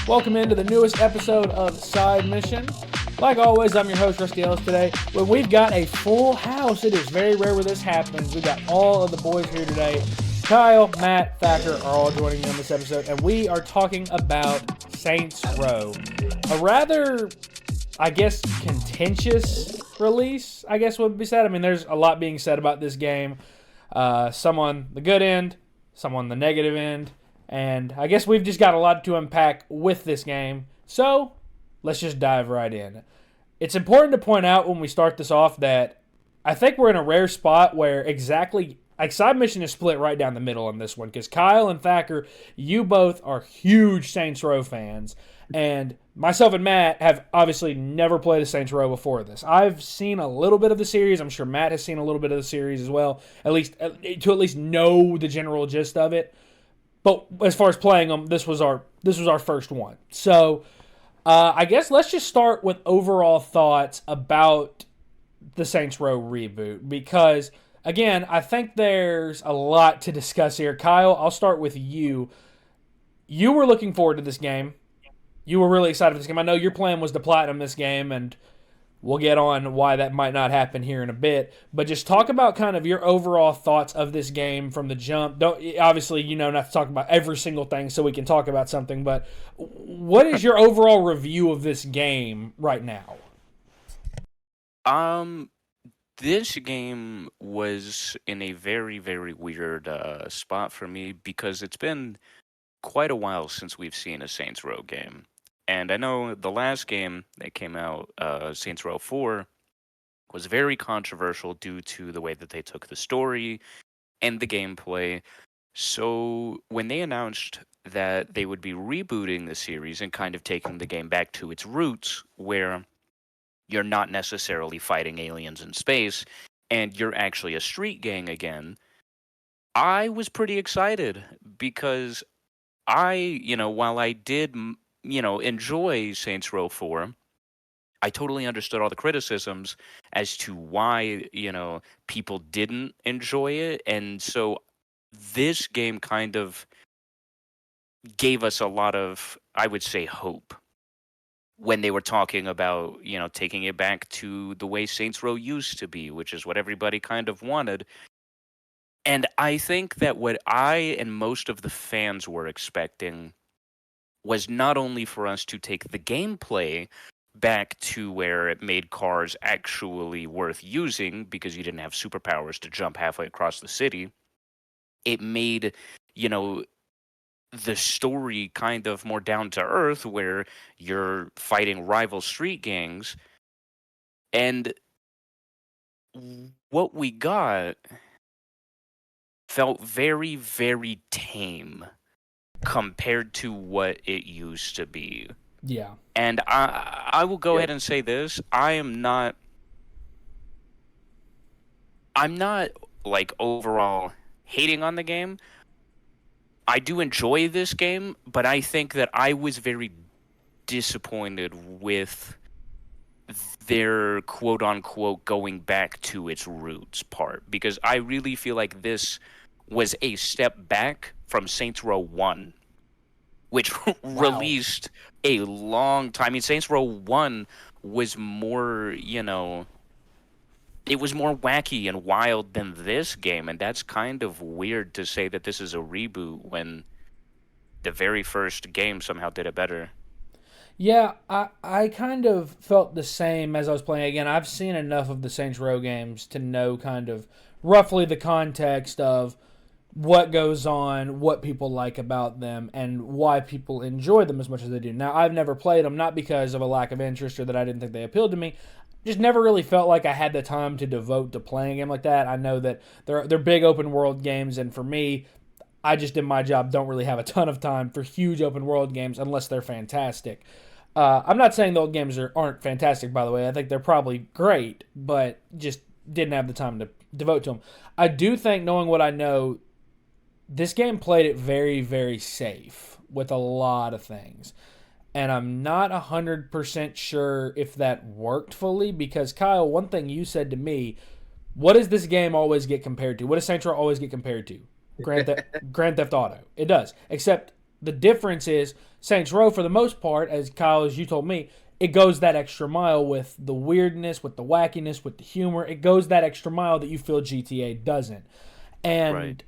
Welcome into the newest episode of Side Mission. Like always, I'm your host, Rusty Ellis, today. When we've got a full house, it is very rare where this happens. We've got all of the boys here today. Kyle, Matt, Thacker are all joining me on this episode, and we are talking about Saints Row. A rather, I guess, contentious release, I guess would be said. I mean, there's a lot being said about this game. Some on the good end, some on the negative end. And I guess we've just got a lot to unpack with this game. So, let's just dive right in. It's important to point out when we start this off that I think we're in a rare spot where Side Mission is split right down the middle on this one. Because Kyle and Thacker, you both are huge Saints Row fans. And myself and Matt have obviously never played a Saints Row before this. I've seen a little bit of the series. I'm sure Matt has seen a little bit of the series as well. At least know the general gist of it. But as far as playing them, this was our first one. So, I guess let's just start with overall thoughts about the Saints Row reboot. Because, again, I think there's a lot to discuss here. Kyle, I'll start with you. You were looking forward to this game. You were really excited for this game. I know your plan was to platinum this game, and we'll get on why that might not happen here in a bit. But just talk about kind of your overall thoughts of this game from the jump. Obviously, not to talk about every single thing so we can talk about something, but what is your overall review of this game right now? This game was in a very, very weird spot for me because it's been quite a while since we've seen a Saints Row game. And I know the last game that came out, Saints Row 4, was very controversial due to the way that they took the story and the gameplay. So when they announced that they would be rebooting the series and kind of taking the game back to its roots, where you're not necessarily fighting aliens in space and you're actually a street gang again, I was pretty excited because while I did enjoy Saints Row 4, I totally understood all the criticisms as to why, people didn't enjoy it. And so this game kind of gave us a lot of, I would say, hope when they were talking about, taking it back to the way Saints Row used to be, which is what everybody kind of wanted. And I think that what I and most of the fans were expecting was not only for us to take the gameplay back to where it made cars actually worth using because you didn't have superpowers to jump halfway across the city. It made, the story kind of more down to earth where you're fighting rival street gangs. And what we got felt very, very tame compared to what it used to be. Yeah. And I will go ahead and say this. I'm not like overall hating on the game. I do enjoy this game, but I think that I was very disappointed with their quote unquote going back to its roots part, because I really feel like this was a step back from Saints Row 1, which released a long time. I mean, Saints Row 1 was more, it was more wacky and wild than this game, and that's kind of weird to say that this is a reboot when the very first game somehow did it better. Yeah, I kind of felt the same as I was playing. Again, I've seen enough of the Saints Row games to know kind of roughly the context of what goes on, what people like about them, and why people enjoy them as much as they do. Now, I've never played them, not because of a lack of interest or that I didn't think they appealed to me. Just never really felt like I had the time to devote to playing a game like that. I know that they're big open world games, and for me, I just in my job don't really have a ton of time for huge open world games unless they're fantastic. I'm not saying the old games aren't fantastic, by the way. I think they're probably great, but just didn't have the time to devote to them. I do think, knowing what I know, this game played it very, very safe with a lot of things. And I'm not 100% sure if that worked fully because, Kyle, one thing you said to me, what does this game always get compared to? What does Saints Row always get compared to? Grand Theft Auto. It does. Except The difference is Saints Row, for the most part, as Kyle, as you told me, it goes that extra mile with the weirdness, with the wackiness, with the humor. It goes that extra mile that you feel GTA doesn't. Right. And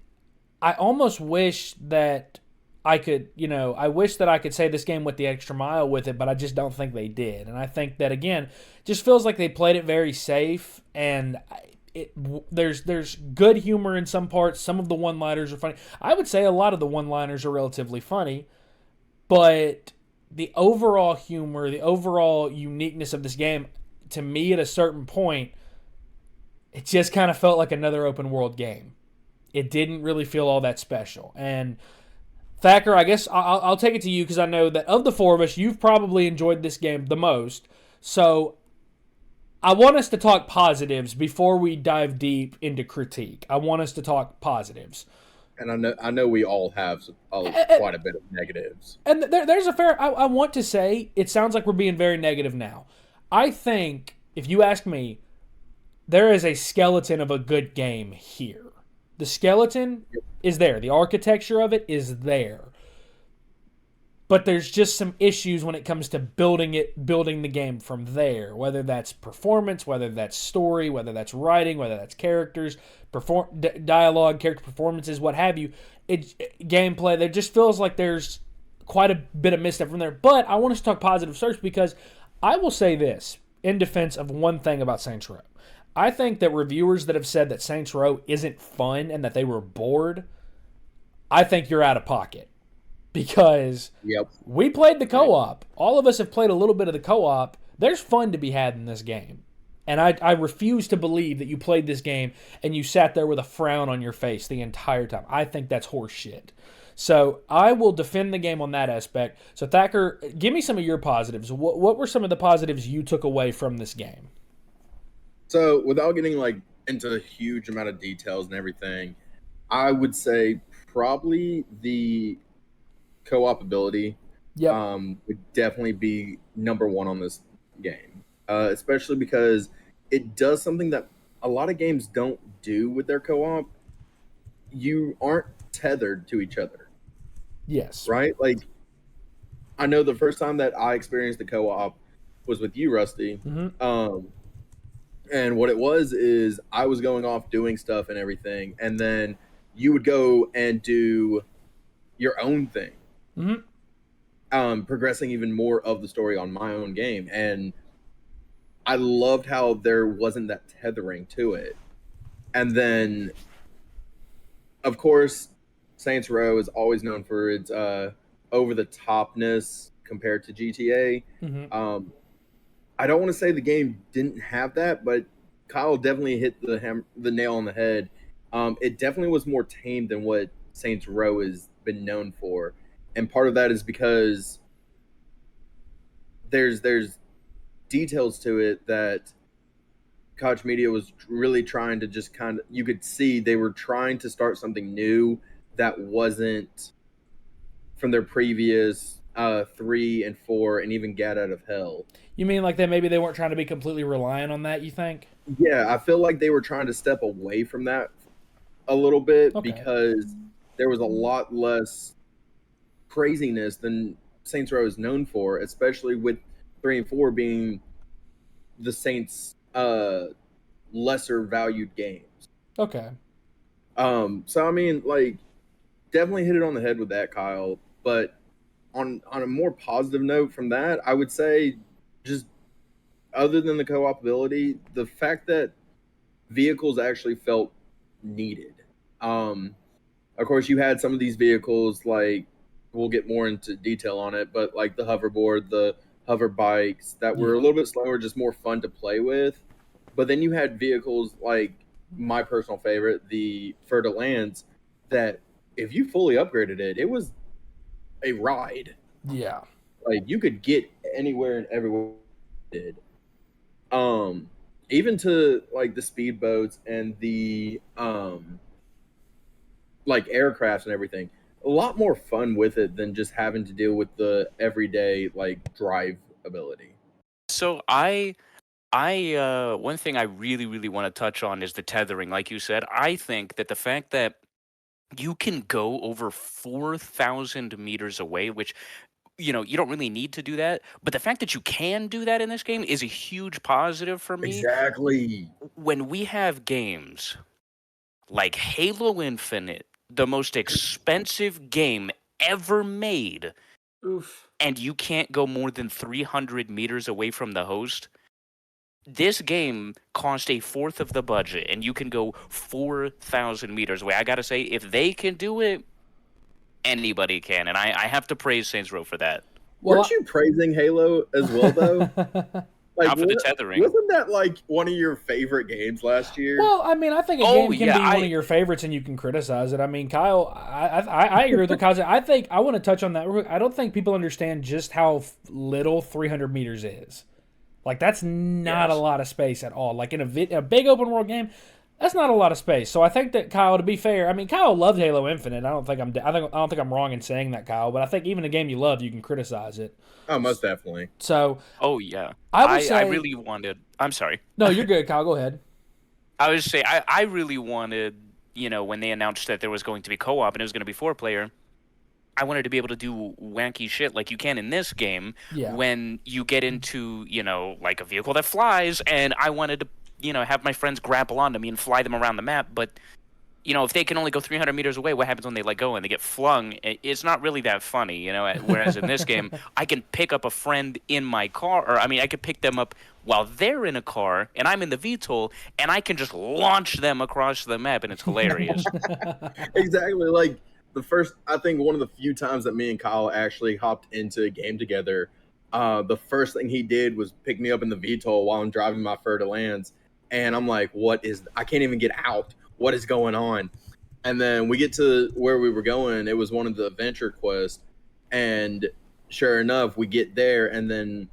I almost wish that I could, I wish that I could say this game went the extra mile with it, but I just don't think they did. And I think that again, just feels like they played it very safe, and it there's good humor in some parts. Some of the one-liners are funny. I would say a lot of the one-liners are relatively funny, but the overall humor, the overall uniqueness of this game, to me at a certain point, it just kind of felt like another open world game. It didn't really feel all that special. And Thacker, I guess I'll take it to you because I know that of the four of us, you've probably enjoyed this game the most. So I want us to talk positives before we dive deep into critique. I want us to talk positives. And I know we all have And quite a bit of negatives. there's a fair. I want to say it sounds like we're being very negative now. I think if you ask me, there is a skeleton of a good game here. The skeleton is there. The architecture of it is there. But there's just some issues when it comes to building the game from there. Whether that's performance, whether that's story, whether that's writing, whether that's characters, dialogue, character performances, what have you. Gameplay. There just feels like there's quite a bit of misstep from there. But I want us to talk positive first because I will say this in defense of one thing about Saints Row. I think that reviewers that have said that Saints Row isn't fun and that they were bored, I think you're out of pocket. Because Yep. we played the Right. co-op. All of us have played a little bit of the co-op. There's fun to be had in this game. And I refuse to believe that you played this game and you sat there with a frown on your face the entire time. I think that's horseshit. So I will defend the game on that aspect. So Thacker, give me some of your positives. What were some of the positives you took away from this game? So without getting into a huge amount of details and everything, I would say probably the co-op ability Yep. would definitely be number one on this game, especially because it does something that a lot of games don't do with their co-op. You aren't tethered to each other, Yes. right? Like I know the first time that I experienced the co-op was with you, Rusty. Mm-hmm. And what it was is I was going off doing stuff and everything, and then you would go and do your own thing, Mm-hmm. progressing even more of the story on my own game. And I loved how there wasn't that tethering to it. And then, of course, Saints Row is always known for its over the topness compared to GTA. Mm-hmm. I don't want to say the game didn't have that, but Kyle definitely hit the nail on the head. It definitely was more tame than what Saints Row has been known for, and part of that is because there's details to it that Koch Media was really trying to just kind of, you could see they were trying to start something new that wasn't from their previous 3 and 4 and even Get Out of Hell. You mean like that maybe they weren't trying to be completely reliant on that, you think? Yeah, I feel like they were trying to step away from that a little bit Okay. because there was a lot less craziness than Saints Row is known for, especially with 3 and 4 being the Saints' lesser valued games. Okay. So I mean, definitely hit it on the head with that, Kyle. But on a more positive note from that, I would say just other than the co-op ability, the fact that vehicles actually felt needed. Of course, you had some of these vehicles, like we'll get more into detail on it, but like the hoverboard, the hover bikes that were a Yeah. little bit slower, just more fun to play with. But then you had vehicles like my personal favorite, the Fer de Lance, that if you fully upgraded it, it was a ride. Yeah. Like you could get anywhere and everywhere you did. Um, Even to like the speedboats and the like aircrafts and everything. A lot more fun with it than just having to deal with the everyday like drive ability. So I one thing I really want to touch on is the tethering. Like you said, I think that the fact that you can go over 4,000 meters away, which, you don't really need to do that. But the fact that you can do that in this game is a huge positive for me. Exactly. When we have games like Halo Infinite, the most expensive game ever made, Oof. and you can't go more than 300 meters away from the host. This game cost a fourth of the budget, and you can go 4,000 meters away. I gotta say, if they can do it, anybody can, and I have to praise Saints Row for that. Weren't you praising Halo as well, though? Not for the tethering. Wasn't that like one of your favorite games last year? Well, I mean, I think a game can be one of your favorites, and you can criticize it. I mean, Kyle, I agree with what Kyle said. I think I want to touch on that. I don't think people understand just how little 300 meters is. Like, that's not a lot of space at all. Like, in a big open world game, that's not a lot of space. So I think that Kyle, to be fair, I mean, Kyle loved Halo Infinite. I don't think I'm wrong in saying that, Kyle. But I think even a game you love, you can criticize it. Oh, most definitely. So. Oh yeah. I really wanted. I'm sorry. No, you're good, Kyle. Go ahead. I was say I really wanted, when they announced that there was going to be co-op and it was going to be 4-player. I wanted to be able to do wanky shit like you can in this game when you get into, like a vehicle that flies, and I wanted to, have my friends grapple onto me and fly them around the map. But, if they can only go 300 meters away, what happens when they let go and they get flung? It's not really that funny, whereas in this game, I can pick up a friend in my car, or I could pick them up while they're in a car and I'm in the VTOL, and I can just launch them across the map, and it's hilarious. Exactly. Like, I think one of the few times that me and Kyle actually hopped into a game together, the first thing he did was pick me up in the VTOL while I'm driving my Fer de Lance. And I'm like, I can't even get out. What is going on? And then we get to where we were going. It was one of the adventure quests. And sure enough, we get there, and then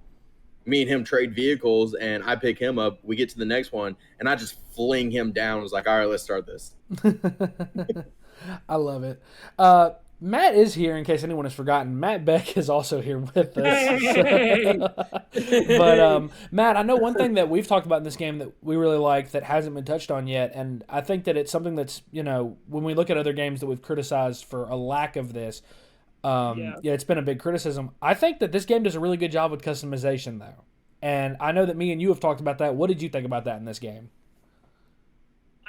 me and him trade vehicles, and I pick him up. We get to the next one, and I just fling him down. I was like, all right, let's start this. I love it. Matt is here, in case anyone has forgotten. Matt Beck is also here with us. But Matt, I know one thing that we've talked about in this game that we really like that hasn't been touched on yet, and I think that it's something that's, when we look at other games that we've criticized for a lack of this, it's been a big criticism. I think that this game does a really good job with customization, though. And I know that me and you have talked about that. What did you think about that in this game?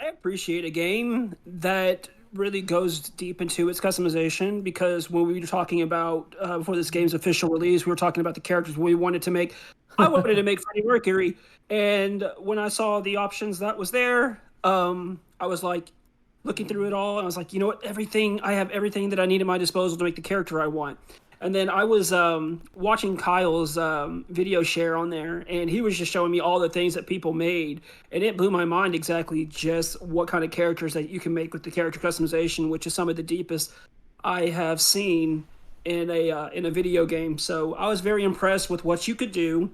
I appreciate a game that really goes deep into its customization, because when we were talking about before this game's official release, we were talking about the characters we wanted to make. I wanted to make Freddie Mercury, and when I saw the options that was there, I was like looking through it all, and I was like, you know what, I have everything that I need at my disposal to make the character I want. And then I was watching Kyle's video share on there, and he was just showing me all the things that people made, and it blew my mind exactly just what kind of characters that you can make with the character customization, which is some of the deepest I have seen in a video game. So I was very impressed with what you could do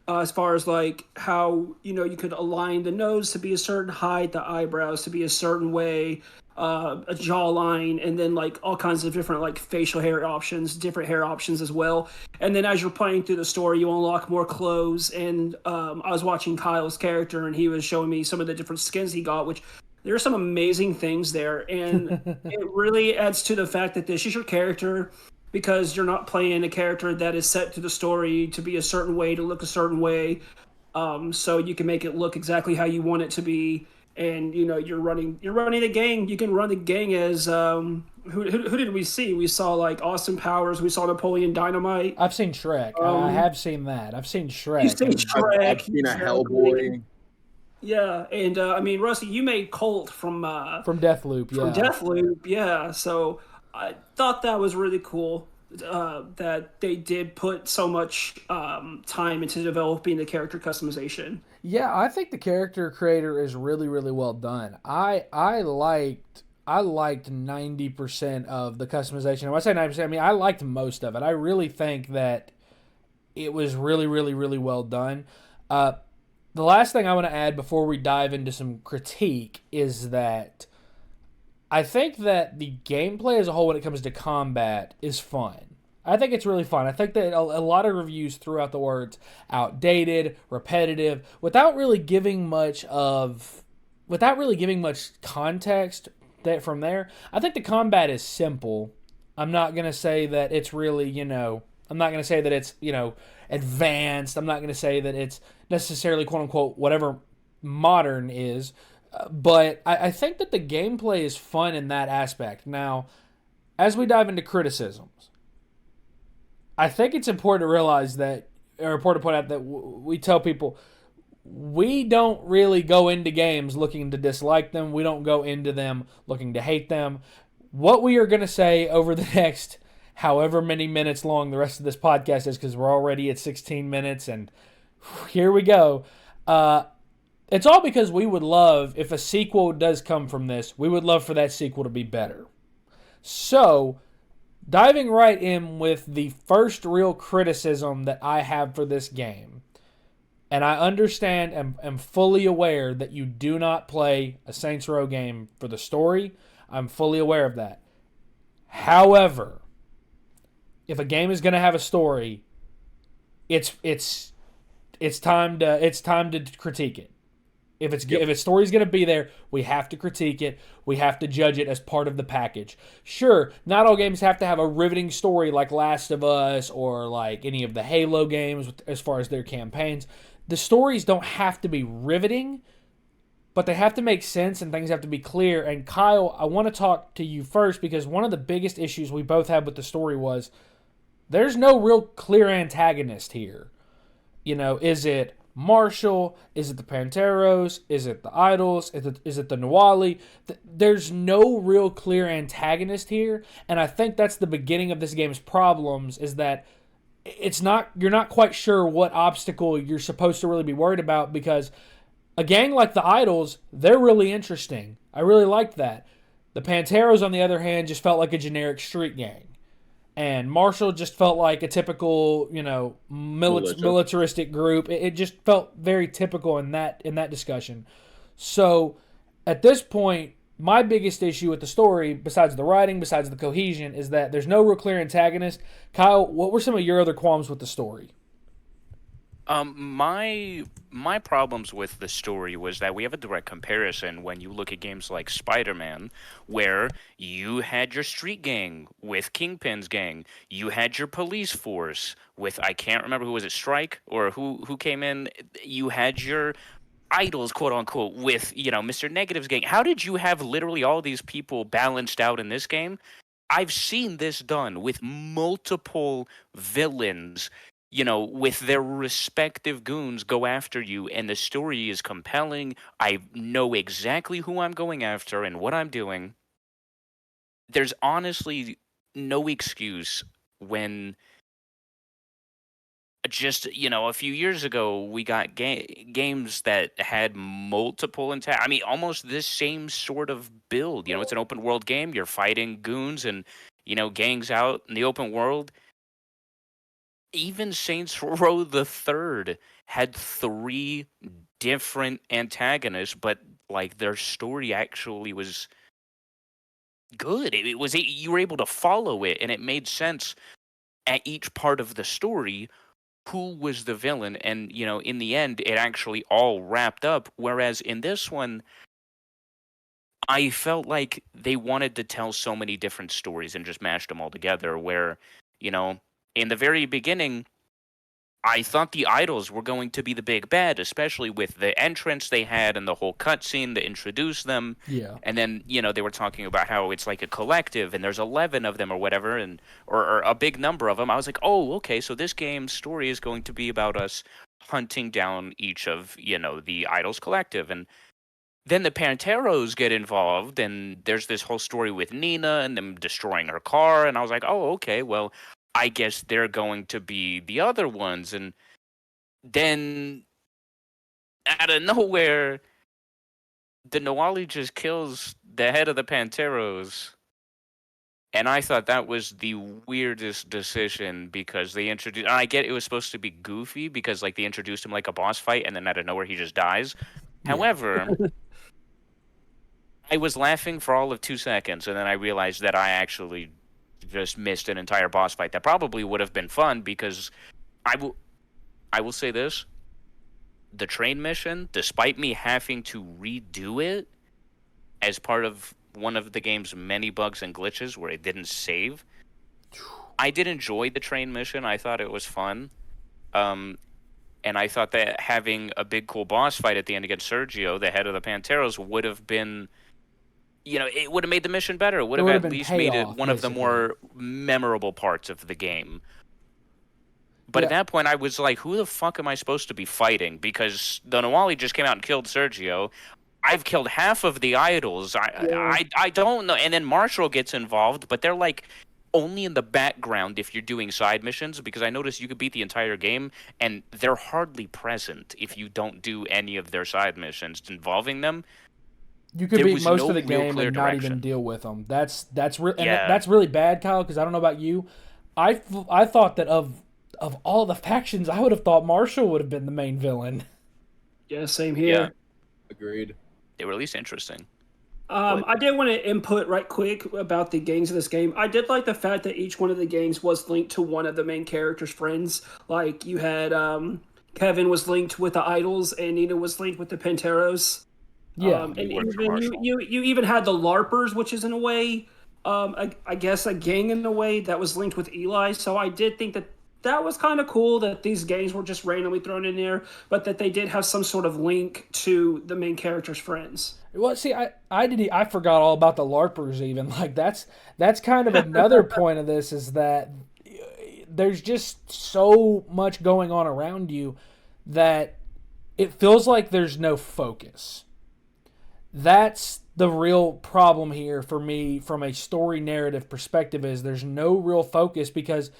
as far as like how you could align the nose to be a certain height, the eyebrows to be a certain way, a jawline, and then like all kinds of different like facial hair options, different hair options as well. And then as you're playing through the story, you unlock more clothes. And I was watching Kyle's character, and he was showing me some of the different skins he got, which there are some amazing things there. And it really adds to the fact that this is your character, because you're not playing a character that is set to the story to be a certain way, to look a certain way. So you can make it look exactly how you want it to be. And you're running the gang. You can run the gang as who did we see? We saw like Austin Powers. We saw Napoleon Dynamite. I've seen Shrek. I have seen that. I've seen Shrek. You've seen Shrek. I've seen a Hellboy. Yeah, and Rusty, you made Colt from Deathloop. Yeah. From Deathloop. Yeah. So I thought that was really cool. That they did put so much time into developing the character customization. Yeah, I think the character creator is really, really well done. I liked 90% of the customization. When I say 90%, I mean I liked most of it. I really think that it was really, really, really well done. The last thing I want to add before we dive into some critique is that I think that the gameplay as a whole when it comes to combat is fun. I think it's really fun. I think that a lot of reviews threw out the words outdated, repetitive, without really giving much context from there. I think the combat is simple. I'm not gonna say that it's really, I'm not gonna say that it's, advanced. I'm not gonna say that it's necessarily quote unquote whatever modern is. But I think that the gameplay is fun in that aspect. Now, as we dive into criticisms, I think it's important to realize that, or important to point out that we tell people we don't really go into games looking to dislike them. We don't go into them looking to hate them. What we are going to say over the next however many minutes long the rest of this podcast is, because we're already at 16 minutes, and here we go. It's all because we would love, if a sequel does come from this, we would love for that sequel to be better. So, diving right in with the first real criticism that I have for this game, and I understand and am fully aware that you do not play a Saints Row game for the story. I'm fully aware of that. However, if a game is going to have a story, it's time to critique it. If its story's going to be there, we have to critique it. We have to judge it as part of the package. Sure, not all games have to have a riveting story like Last of Us or like any of the Halo games as far as their campaigns. The stories don't have to be riveting, but they have to make sense and things have to be clear. And Kyle, I want to talk to you first because one of the biggest issues we both had with the story was there's no real clear antagonist here. Is it Marshall? Is it the Panteros? Is it the Idols? Is it the Nawali? There's no real clear antagonist here, and I think that's the beginning of this game's problems, is that you're not quite sure what obstacle you're supposed to really be worried about, because a gang like the Idols, they're really interesting. I really liked that. The Panteros, on the other hand, just felt like a generic street gang. And Marshall just felt like a typical, militaristic group. It just felt very typical in that discussion. So, at this point, my biggest issue with the story, besides the writing, besides the cohesion, is that there's no real clear antagonist. Kyle, what were some of your other qualms with the story? My problems with the story was that we have a direct comparison when you look at games like Spider-Man, where you had your street gang with Kingpin's gang, you had your police force with, I can't remember who was it, Strike, or who came in, you had your idols, quote unquote, with Mr. Negative's gang. How did you have literally all these people balanced out in this game? I've seen this done with multiple villains, with their respective goons go after you, and the story is compelling. I know exactly who I'm going after and what I'm doing. There's honestly no excuse when just, a few years ago, we got games that had multiple almost this same sort of build. It's an open world game. You're fighting goons and, gangs out in the open world. Even Saints Row the Third had 3 different antagonists, but like their story actually was good. You were able to follow it, and it made sense at each part of the story who was the villain, and in the end it actually all wrapped up. Whereas in this one, I felt like they wanted to tell so many different stories and just mashed them all together, where in the very beginning, I thought the Idols were going to be the big bad, especially with the entrance they had and the whole cutscene to introduce them. Yeah. And then, they were talking about how it's like a collective and there's 11 of them or whatever, and or a big number of them. I was like, oh, okay, so this game's story is going to be about us hunting down each of, the Idols collective. And then the Panteros get involved, and there's this whole story with Nina and them destroying her car. And I was like, oh, okay, well, I guess they're going to be the other ones. And then out of nowhere, the Nawali just kills the head of the Panteros. And I thought that was the weirdest decision, because they introduced, and I get it was supposed to be goofy because like they introduced him like a boss fight, and then out of nowhere he just dies. Yeah. However, I was laughing for all of 2 seconds, and then I realized that I actually just missed an entire boss fight that probably would have been fun, because I will say this: the train mission, despite me having to redo it as part of one of the game's many bugs and glitches where it didn't save. I did enjoy the train mission. I thought it was fun. And I thought that having a big cool boss fight at the end against Sergio, the head of the Panteros, would have been, it would have made the mission better. It would have would at have been least made it payoff, one of the basically. more memorable parts of the game. But at Yeah. that point, I was like, who the fuck am I supposed to be fighting? Because the Nawali just came out and killed Sergio. I've killed half of the idols. I don't know. And then Marshall gets involved, but they're like only in the background if you're doing side missions, because I noticed you could beat the entire game and they're hardly present if you don't do any of their side missions involving them. You could There beat was most no of the real game clear and not even direction. deal with them. That's Yeah. that's really bad, Kyle. Because I don't know about you, I thought that of all the factions, I would have thought Marshall would have been the main villain. Yeah, same here. Yeah. Agreed. They were at least interesting. I did want to input right quick about the gangs of this game. I did like the fact that each one of the gangs was linked to one of the main characters' friends. Like you had Kevin was linked with the Idols, and Nina was linked with the Panteros. Yeah, And You worked for even Marshall. you even had the LARPers, which is in a way, I guess a gang in a way that was linked with Eli. So I did think that was kind of cool that these gangs were just randomly thrown in there, but that they did have some sort of link to the main character's friends. Well, see, I forgot all about the LARPers even. Like that's kind of another point of this is that there's just so much going on around you that it feels like there's no focus. That's the real problem here for me from a story narrative perspective is there's no real focus because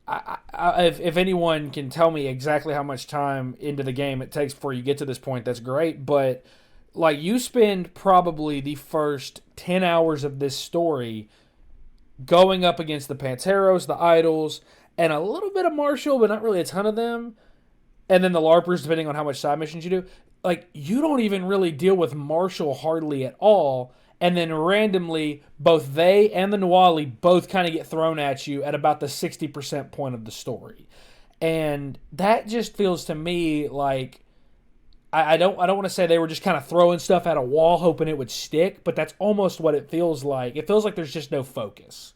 if anyone can tell me exactly how much time into the game it takes before you get to this point, that's great. But like you spend probably the first 10 hours of this story going up against the Panteros, the Idols, and a little bit of Marshall, but not really a ton of them. And then the LARPers, depending on how much side missions you do. Like, you don't even really deal with Marshall hardly at all. And then randomly, both they and the Nawali both kind of get thrown at you at about the 60% point of the story. And that just feels to me like I don't want to say they were just kind of throwing stuff at a wall hoping it would stick, but that's almost what it feels like. It feels like there's just no focus.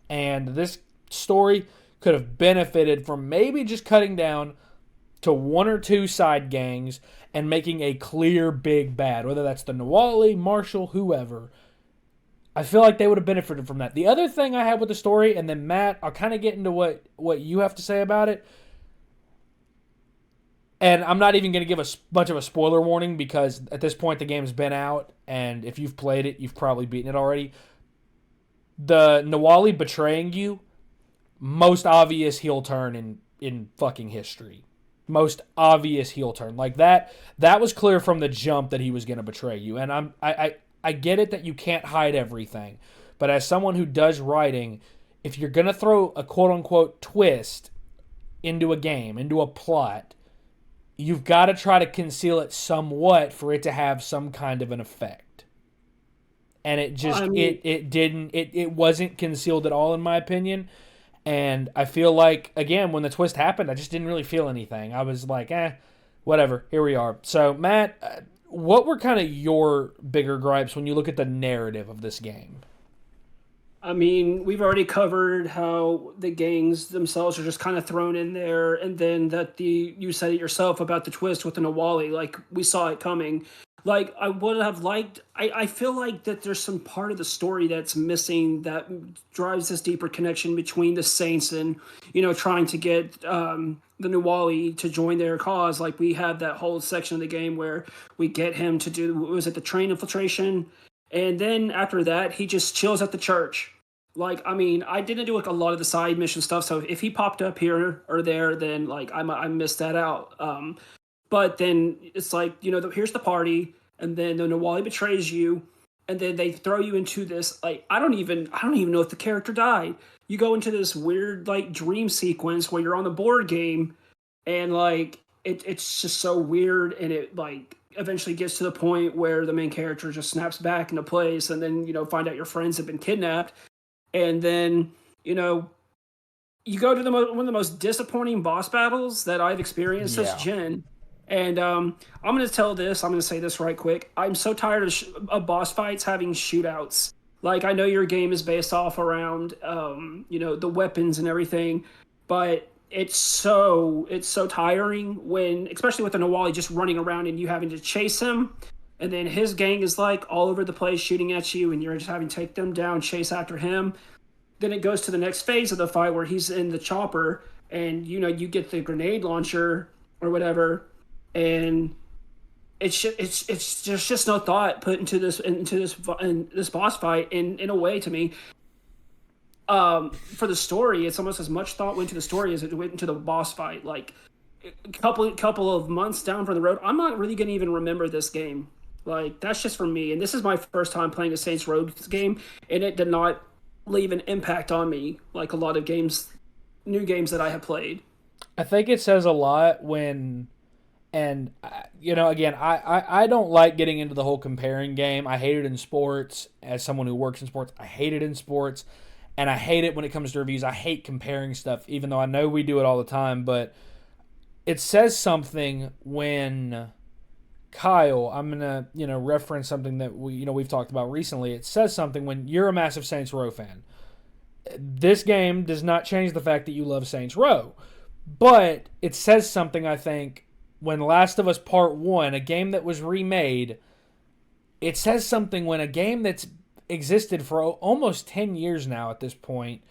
And this story could have benefited from maybe just cutting down to one or two side gangs and making a clear big bad, whether that's the Nawali, Marshall, whoever. I feel like they would have benefited from that. The other thing I had with the story, and then Matt, I'll kind of get into what you have to say about it. And I'm not even going to give a bunch of a spoiler warning because at this point the game's been out, and if you've played it, you've probably beaten it already. The Nawali betraying you, most obvious heel turn in fucking history. Most obvious heel turn. Like that was clear from the jump that he was going to betray you. And I get it that you can't hide everything. But as someone who does writing, if you're going to throw a quote-unquote twist into a game, into a plot, you've got to try to conceal it somewhat for it to have some kind of an effect. And it just, it wasn't concealed at all in my opinion. And I feel like, again, when the twist happened, I just didn't really feel anything. I was like, whatever, here we are. So, Matt, what were kind of your bigger gripes when you look at the narrative of this game? I mean, we've already covered how the gangs themselves are just kind of thrown in there, and then that you said it yourself about the twist with the Nawali, like, we saw it coming. Like, I would have liked, I feel like that there's some part of the story that's missing that drives this deeper connection between the Saints and, trying to get the Nawali to join their cause. Like, we have that whole section of the game where we get him to do, was it the train infiltration? And then after that, he just chills at the church. Like, I mean, I didn't do like a lot of the side mission stuff, so if he popped up here or there, then like I missed that out. But then it's like, here's the party, and then the Nawali betrays you, and then they throw you into this, like, I don't even know if the character died. You go into this weird like dream sequence where you're on the board game, and like it's just so weird, and it like eventually gets to the point where the main character just snaps back into place, and then find out your friends have been kidnapped, and then you go to one of the most disappointing boss battles that I've experienced this gen. And I'm going to say this right quick. I'm so tired of boss fights having shootouts. Like, I know your game is based off around, the weapons and everything, but it's so tiring when, especially with the Nawali just running around and you having to chase him, and then his gang is like all over the place shooting at you, and you're just having to take them down, chase after him. Then it goes to the next phase of the fight where he's in the chopper, and you get the grenade launcher or whatever, and it's just no thought put into this boss fight in a way to me. For the story, it's almost as much thought went into the story as it went into the boss fight. Like a couple of months down from the road, I'm not really gonna even remember this game. Like, that's just for me, and this is my first time playing a Saints Row game, and it did not leave an impact on me like a lot of new games that I have played. I think it says a lot when, and again, I don't like getting into the whole comparing game. I hate it in sports. As someone who works in sports, I hate it in sports, and I hate it when it comes to reviews. I hate comparing stuff, even though I know we do it all the time. But it says something when Kyle, I'm gonna reference something that we've talked about recently. It says something when you're a massive Saints Row fan. This game does not change the fact that you love Saints Row, but it says something, I think, when Last of Us Part 1, a game that was remade, it says something when a game that's existed for almost 10 years now at this point,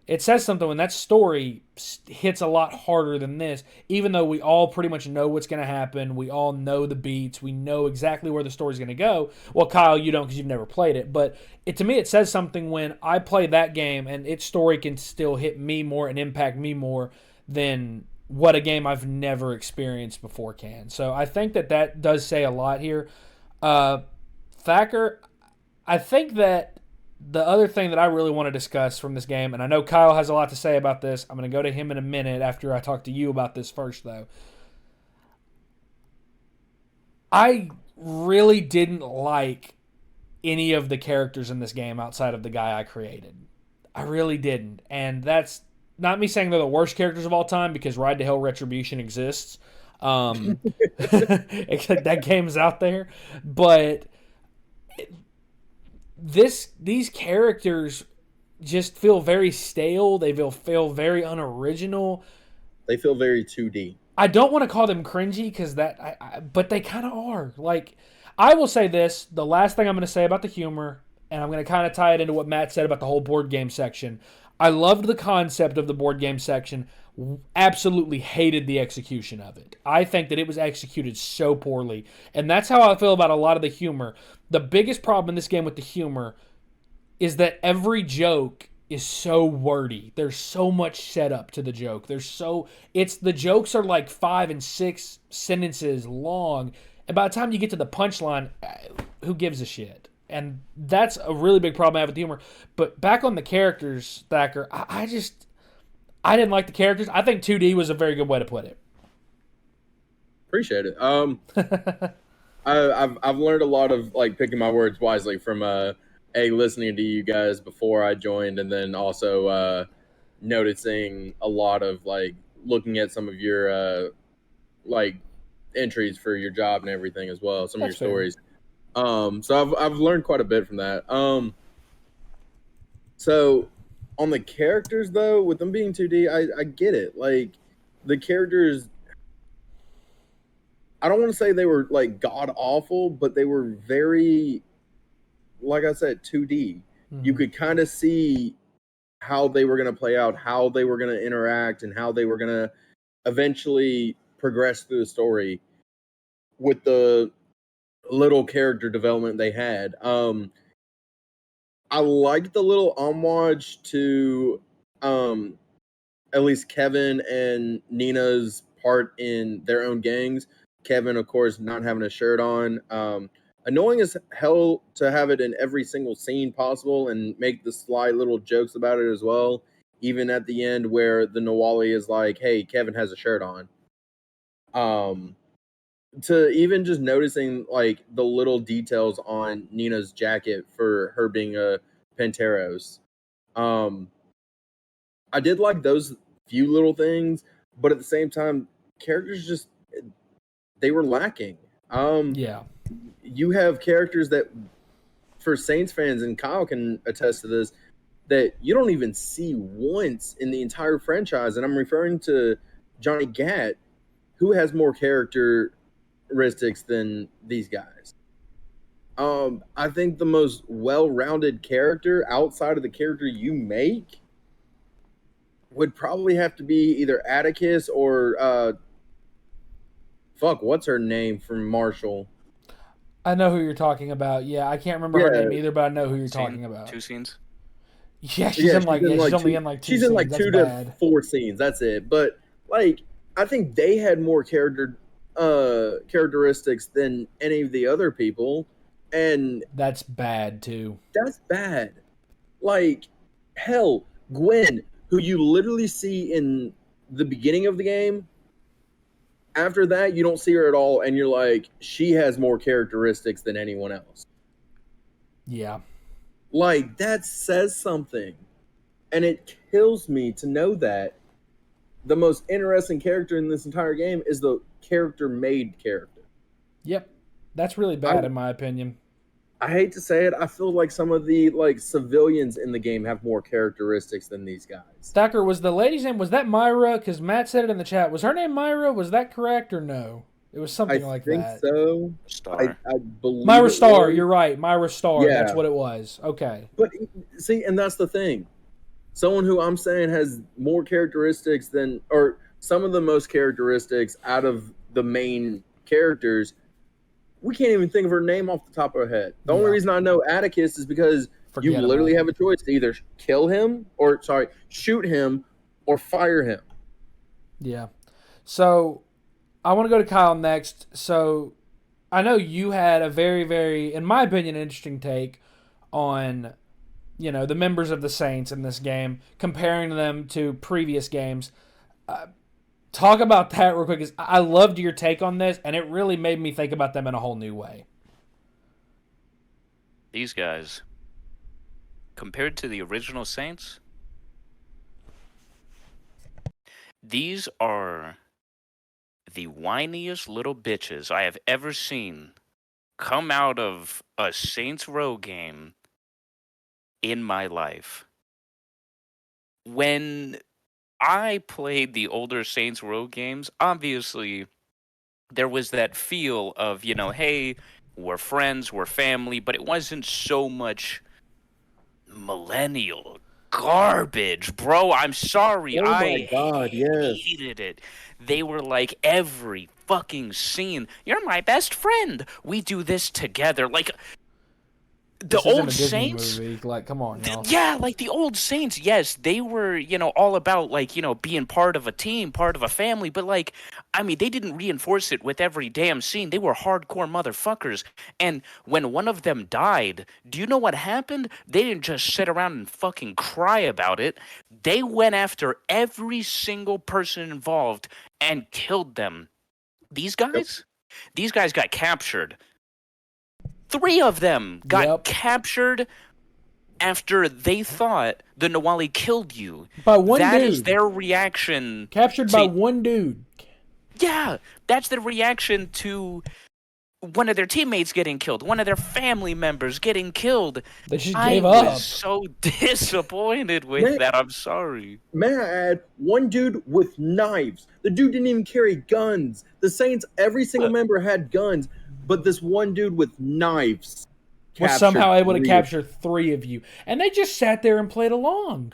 it says something when that story hits a lot harder than this, even though we all pretty much know what's going to happen. We all know the beats. We know exactly where the story's going to go. Well, Kyle, you don't because you've never played it. But to me, it says something when I play that game and its story can still hit me more and impact me more than what a game I've never experienced before can. So I think that does say a lot here. Thacker, I think that the other thing that I really want to discuss from this game, and I know Kyle has a lot to say about this. I'm going to go to him in a minute after I talk to you about this first, though. I really didn't like any of the characters in this game outside of the guy I created. I really didn't. And that's not me saying they're the worst characters of all time, because Ride to Hell Retribution exists. That game's out there. But these characters just feel very stale. They feel very unoriginal. They feel very 2D. I don't want to call them cringy because but they kind of are. Like, I will say this: the last thing I'm going to say about the humor, and I'm going to kind of tie it into what Matt said about the whole board game section. I loved the concept of the board game section. Absolutely hated the execution of it. I think that it was executed so poorly. And that's how I feel about a lot of the humor. The biggest problem in this game with the humor is that every joke is so wordy. There's so much setup to the joke. The jokes are like 5 and 6 sentences long. And by the time you get to the punchline, who gives a shit? And that's a really big problem I have with the humor. But back on the characters, Thacker, I didn't like the characters. I think 2D was a very good way to put it. Appreciate it. I've learned a lot of like picking my words wisely from listening to you guys before I joined, and then also noticing a lot of like looking at some of your like entries for your job and everything as well. Some of your stories. So I've learned quite a bit from that. So on the characters though, with them being 2D, I get it. Like the characters, I don't want to say they were like god awful, but they were very, like I said, 2D. Mm-hmm. You could kind of see how they were going to play out, how they were going to interact, and how they were going to eventually progress through the story with the little character development they had. I liked the little homage to at least Kevin and Nina's part in their own gangs. Kevin, of course, not having a shirt on. Annoying as hell to have it in every single scene possible and make the sly little jokes about it as well. Even at the end where the Nawali is like, hey, Kevin has a shirt on. To even just noticing like the little details on Nina's jacket for her being a Panteros. I did like those few little things, but at the same time, characters just they were lacking. Yeah. You have characters that, for Saints fans, and Kyle can attest to this, that you don't even see once in the entire franchise. And I'm referring to Johnny Gat, who has more characteristics than these guys. I think the most well-rounded character outside of the character you make would probably have to be either Atticus or what's her name from Marshall? I know who you're talking about. Yeah, I can't remember her Yeah. name either, but I know who you're talking about. 2 scenes. Yeah, she's only in like 2 she's scenes. in like That's 2 bad. to 4 scenes. That's it. But like, I think they had more characteristics than any of the other people, and That's bad too. that's bad. Like, hell, Gwen, who you literally see in the beginning of the game. After that, you don't see her at all, and you're like, she has more characteristics than anyone else. Yeah. Like, that says something. And it kills me to know that the most interesting character in this entire game is the character-made character. Yep. That's really bad in my opinion. I hate to say it, I feel like some of the civilians in the game have more characteristics than these guys. Stacker, was the lady's name, was that Myra? Because Matt said it in the chat. Was her name Myra? Was that correct or no? It was something like that. I think so. Star. I believe Myra it Star, was. you're right. Myra Star. Yeah. That's what it was. Okay. But see, and that's the thing. Someone who I'm saying has more characteristics than, or some of the most characteristics out of the main characters, we can't even think of her name off the top of our head. The only reason I know Atticus is because you literally have a choice to either kill him shoot him or fire him. Yeah. So I want to go to Kyle next. So I know you had a very, very, in my opinion, interesting take on, the members of the Saints in this game, comparing them to previous games. Talk about that real quick, because I loved your take on this, and it really made me think about them in a whole new way. These guys, compared to the original Saints, these are the whiniest little bitches I have ever seen come out of a Saints Row game in my life. When I played the older Saints Row games, obviously there was that feel of, hey, we're friends, we're family, but it wasn't so much millennial garbage, bro. I'm sorry. Oh my God, yes. Hated it. They were like every fucking scene. You're my best friend. We do this together. Like, the This isn't old a Disney Saints, movie. Like, come on, y'all. yeah, like the old Saints, yes, they were, all about, like, being part of a team, part of a family, but, like, I mean, they didn't reinforce it with every damn scene. They were hardcore motherfuckers. And when one of them died, do you know what happened? They didn't just sit around and fucking cry about it. They went after every single person involved and killed them. These guys got captured. 3 of them got captured after they thought the Nawali killed you. By one dude. That is their reaction. Captured by one dude. Yeah, that's their reaction to one of their teammates getting killed, one of their family members getting killed. They just gave up. I up. was so disappointed with that. I'm sorry. May I add, one dude with knives. The dude didn't even carry guns. The Saints, every single member had guns. But this one dude with knives was somehow able to capture 3 of you. And they just sat there and played along.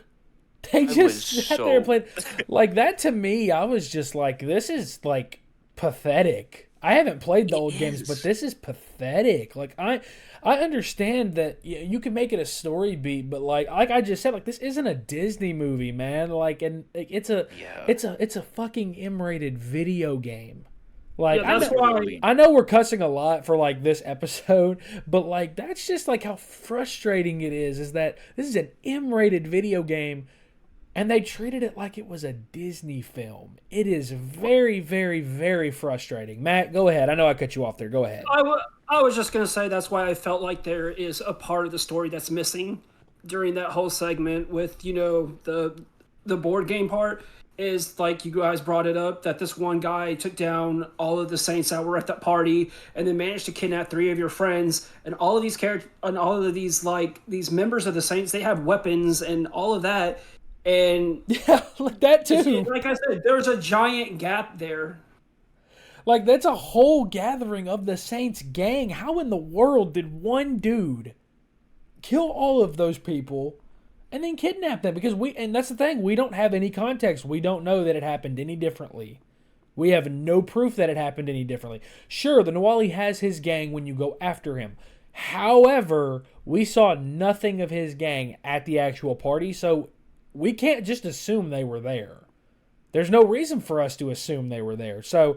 They just sat there and played. Like, that to me, I was just like, this is, like, pathetic. I haven't played the old games, but this is pathetic. Like, I understand that you can make it a story beat, but like I just said, like, this isn't a Disney movie, man. Like, and it's a fucking M-rated video game. Like, I know we're cussing a lot for, like, this episode, but, like, that's just, like, how frustrating it is that this is an M-rated video game, and they treated it like it was a Disney film. It is very, very, very frustrating. Matt, go ahead. I know I cut you off there. Go ahead. I was just going to say that's why I felt like there is a part of the story that's missing during that whole segment with, the the board game part is like you guys brought it up that this one guy took down all of the Saints that were at that party and then managed to kidnap 3 of your friends, and all of these characters and all of these like these members of the Saints, they have weapons and all of that. And Yeah, like that too. like I said, there's a giant gap there. Like, that's a whole gathering of the Saints gang. How in the world did one dude kill all of those people and then kidnap them? Because and that's the thing, we don't have any context. We don't know that it happened any differently. We have no proof that it happened any differently. Sure, the Nawali has his gang when you go after him. However, we saw nothing of his gang at the actual party, so we can't just assume they were there. There's no reason for us to assume they were there. So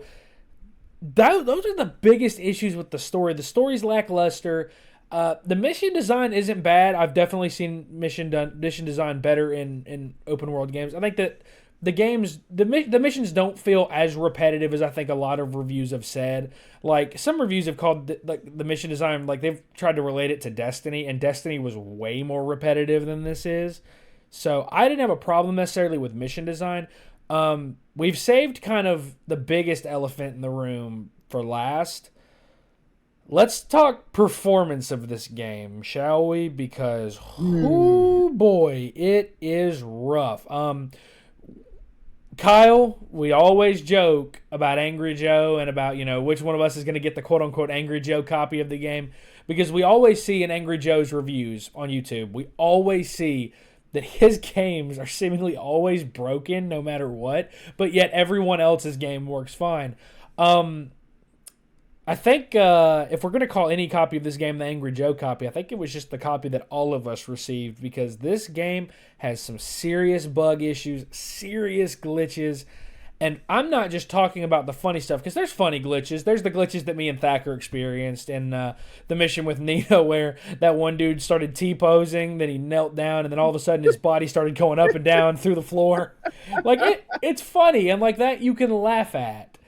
those are the biggest issues with the story. The story's lackluster. The mission design isn't bad. I've definitely seen mission design better in open world games. I think that the missions don't feel as repetitive as I think a lot of reviews have said. Like, some reviews have called the mission design, like, they've tried to relate it to Destiny, and Destiny was way more repetitive than this is. So I didn't have a problem necessarily with mission design. We've saved kind of the biggest elephant in the room for last. Let's talk performance of this game, shall we? Because, oh boy, it is rough. Kyle, we always joke about Angry Joe and about, which one of us is going to get the quote-unquote Angry Joe copy of the game, because we always see in Angry Joe's reviews on YouTube, we always see that his games are seemingly always broken no matter what, but yet everyone else's game works fine. I think if we're going to call any copy of this game the Angry Joe copy, I think it was just the copy that all of us received, because this game has some serious bug issues, serious glitches. And I'm not just talking about the funny stuff, because there's funny glitches. There's the glitches that me and Thacker experienced in the mission with Nino, where that one dude started T-posing, then he knelt down, and then all of a sudden his body started going up and down through the floor. Like, it's funny, and like that you can laugh at.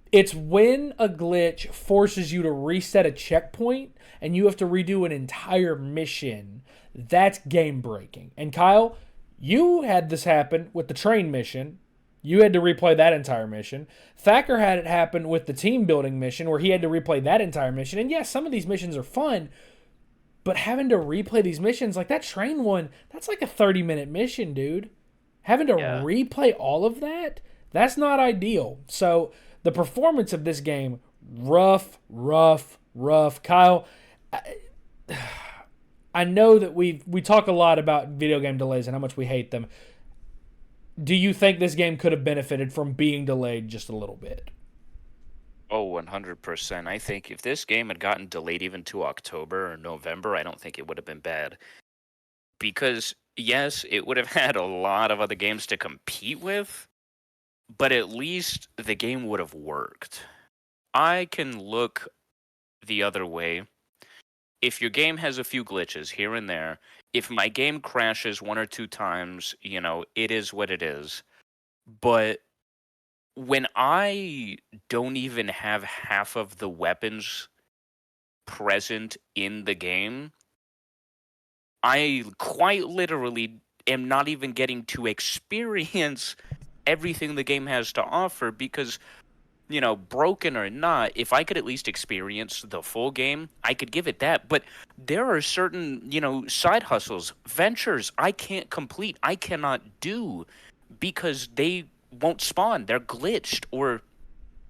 It's when a glitch forces you to reset a checkpoint and you have to redo an entire mission. That's game-breaking. And Kyle, you had this happen with the train mission. You had to replay that entire mission. Thacker had it happen with the team-building mission, where he had to replay that entire mission. And yes, some of these missions are fun, but having to replay these missions, like that train one, that's like a 30-minute mission, dude. Having to replay all of that, that's not ideal. So the performance of this game, rough. Kyle, I know that we talk a lot about video game delays and how much we hate them. Do you think this game could have benefited from being delayed just a little bit? Oh, 100%. I think if this game had gotten delayed even to October or November, I don't think it would have been bad. Because, yes, it would have had a lot of other games to compete with, but at least the game would have worked. I can look the other way. If your game has a few glitches here and there, if my game crashes 1 or 2 times, it is what it is. But when I don't even have half of the weapons present in the game, I quite literally am not even getting to experience everything the game has to offer, because, broken or not, if I could at least experience the full game, I could give it that. But there are certain, side hustles, ventures I can't complete, I cannot do, because they won't spawn. They're glitched, or,